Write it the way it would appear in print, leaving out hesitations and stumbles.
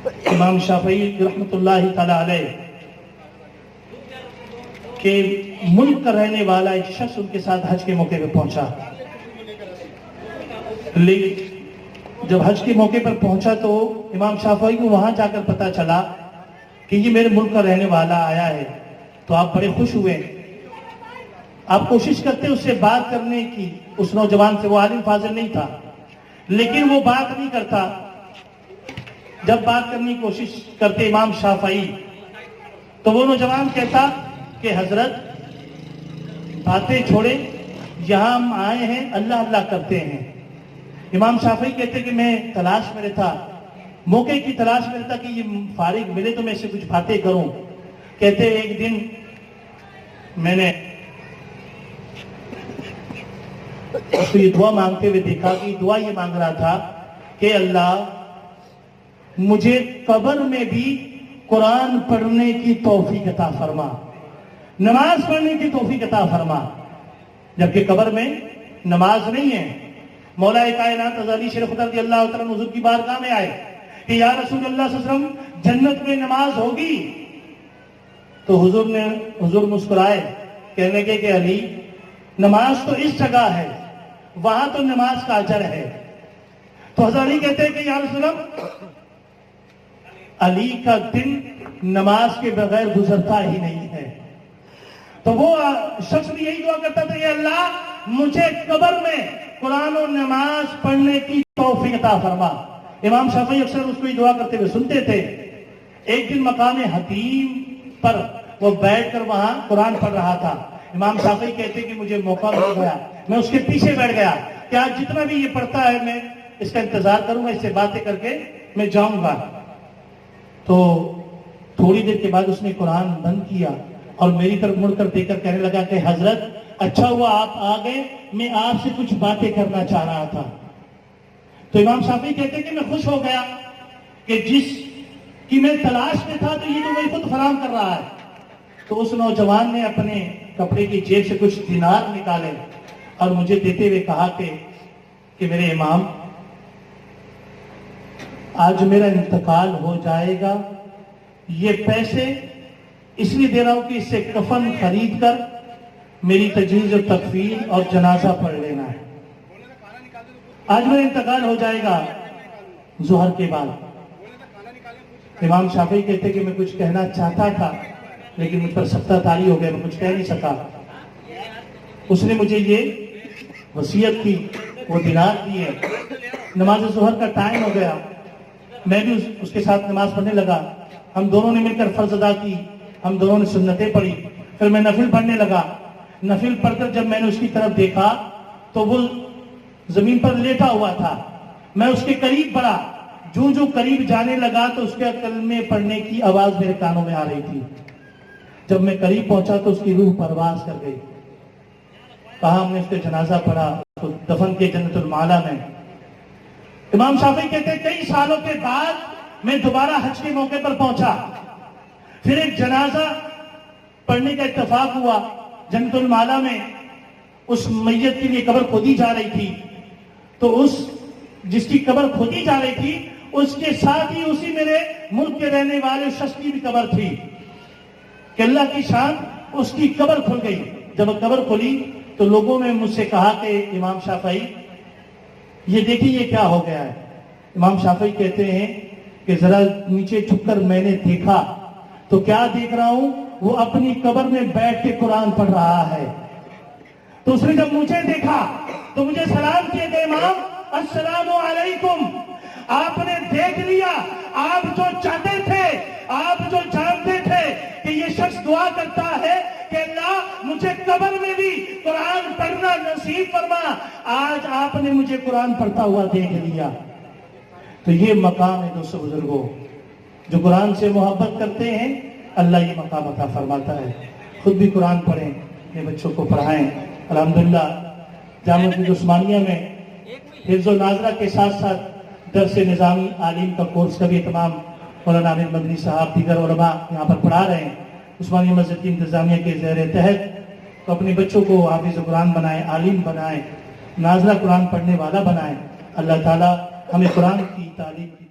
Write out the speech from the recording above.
امام شافعی رحمۃ اللہ تعالی علیہ کہ ملک کا رہنے والا ایک شخص ان کے ساتھ حج کے موقع پہ پہنچا، لیکن جب حج کے موقع پر پہنچا تو امام شافعی کو وہاں جا کر پتا چلا کہ یہ میرے ملک کا رہنے والا آیا ہے، تو آپ بڑے خوش ہوئے۔ آپ کوشش کرتے اس سے بات کرنے کی، اس نوجوان سے، وہ عالم فاضل نہیں تھا لیکن وہ بات نہیں کرتا۔ جب بات کرنے کی کوشش کرتے امام شافعی تو وہ نوجوان کہتا کہ حضرت باتیں چھوڑے، یہاں ہم آئے ہیں اللہ اللہ کرتے ہیں۔ امام شافعی کہتے کہ میں تلاش میں رہتا، موقع کی تلاش میں رہتا کہ یہ فارغ ملے تو میں اس سے کچھ باتیں کروں۔ کہتے ایک دن میں نے تو یہ دعا مانگتے ہوئے دیکھا کہ دعا یہ مانگ رہا تھا کہ اللہ مجھے قبر میں بھی قرآن پڑھنے کی توفیق عطا فرما، نماز پڑھنے کی توفیق عطا فرما، جبکہ قبر میں نماز نہیں ہے۔ مولا کائنات حضرت علی شیخ خدا رضی اللہ تعالیٰ عنہ حضور کی بارگاہ میں آئے کہ یا رسول اللہ صلی اللہ علیہ وسلم جنت میں نماز ہوگی؟ تو حضور مسکرائے، کہنے کے کہ علی نماز تو اس جگہ ہے، وہاں تو نماز کا اجر ہے۔ تو حضرت علی کہتے ہیں کہ یا رسول اللہ علی کا دن نماز کے بغیر گزرتا ہی نہیں ہے۔ تو وہ شخص بھی یہی دعا کرتا تھا کہ اللہ مجھے قبر میں قرآن و نماز پڑھنے کی توفیق عطا فرما۔ امام شافعی اکثر اس کو یہ دعا کرتے ہوئے سنتے تھے۔ ایک دن مقام حتیم پر وہ بیٹھ کر وہاں قرآن پڑھ رہا تھا۔ امام شافعی کہتے کہ مجھے موقع مل گیا، میں اس کے پیچھے بیٹھ گیا کہ آج جتنا بھی یہ پڑھتا ہے میں اس کا انتظار کروں گا، اس سے باتیں کر کے میں جاؤں گا۔ تو تھوڑی دیر کے بعد اس نے قرآن بند کیا اور میری طرف مڑ کر دیکھ کر کہنے لگا کہ حضرت اچھا ہوا آپ آ گئے، میں آپ سے کچھ باتیں کرنا چاہ رہا تھا۔ تو امام شافعی کہتے ہیں کہ میں خوش ہو گیا کہ جس کی میں تلاش میں تھا تو یہ تو وہی خود فراہم کر رہا ہے۔ تو اس نوجوان نے اپنے کپڑے کی جیب سے کچھ دینار نکالے اور مجھے دیتے ہوئے کہا کہ میرے امام آج میرا انتقال ہو جائے گا، یہ پیسے اس لیے دے رہا ہوں کہ اس سے کفن خرید کر میری تجہیز و تکفین اور جنازہ پڑھ لینا ہے۔ آج میرا انتقال ہو جائے گا ظہر کے بعد۔ امام شافعی کہتے کہ میں کچھ کہنا چاہتا تھا لیکن مجھ پر سختہ طاری ہو گیا، میں کچھ کہہ نہیں سکا۔ اس نے مجھے یہ وصیت کی، وہ دینار دیے۔ نماز ظہر کا ٹائم ہو گیا، میں بھی اس کے ساتھ نماز پڑھنے لگا۔ ہم دونوں نے مل کر فرض ادا کی، ہم دونوں نے سنتیں پڑھی، پھر میں نفل پڑھنے لگا۔ نفل پڑھ کر جب میں نے اس کی طرف دیکھا تو وہ زمین پر لیٹا ہوا تھا۔ میں اس کے قریب بڑھا، جو قریب جانے لگا تو اس کے کلمے پڑھنے کی آواز میرے کانوں میں آ رہی تھی۔ جب میں قریب پہنچا تو اس کی روح پرواز کر گئی۔ کہا ہم نے اس کے جنازہ پڑھا، اس کو دفن کے جنت المعلا میں۔ امام شافعی کہتے ہیں کئی سالوں کے بعد میں دوبارہ حج کے موقع پر پہنچا، پھر ایک جنازہ پڑھنے کا اتفاق ہوا جنت المعلا میں۔ اس میت کے لیے قبر کھودی جا رہی تھی، تو جس کی قبر کھودی جا رہی تھی اس کے ساتھ ہی اسی میرے ملک کے رہنے والے شخص کی بھی قبر تھی کہ اللہ کی شان اس کی قبر کھل گئی۔ جب قبر کھلی تو لوگوں نے مجھ سے کہا کہ امام شافعی یہ دیکھیں یہ کیا ہو گیا ہے۔ امام شافعی کہتے ہیں کہ ذرا نیچے جھک کر میں نے دیکھا تو کیا دیکھ رہا ہوں، وہ اپنی قبر میں بیٹھ کے قرآن پڑھ رہا ہے۔ تو اس نے جب مجھے دیکھا تو مجھے سلام کیا کہ امام السلام علیکم، آپ نے دیکھ لیا، آپ جو چاہتے تھے، آپ جو جانتے تھے کہ یہ شخص دعا کرتا ہے کہ اللہ مجھے قبر میں بھی قرآن پڑھنا نصیب فرما، آج آپ نے مجھے قرآن پڑھتا ہوا دیکھ لیا۔ تو یہ مقام ہے دوستو بزرگوں، جو قرآن سے محبت کرتے ہیں اللہ یہ مقام عطا فرماتا ہے۔ خود بھی قرآن پڑھیں، اپنے بچوں کو پڑھائیں۔ الحمدللہ جامعہ مسجد عثمانیہ میں حفظ و ناظرہ کے ساتھ ساتھ درس نظامی عالم کا کورس کا بھی اہتمام مولانا عامر مدنی صاحب دیگر علماء یہاں پر پڑھا رہے ہیں۔ عثمانیہ مسجد کی انتظامیہ کے زیر تحت تو اپنے بچوں کو حافظ قرآن بنائیں، عالم بنائیں، ناظرہ قرآن پڑھنے والا بنائیں۔ اللہ تعالی ہمیں قرآن کی تعلیم کی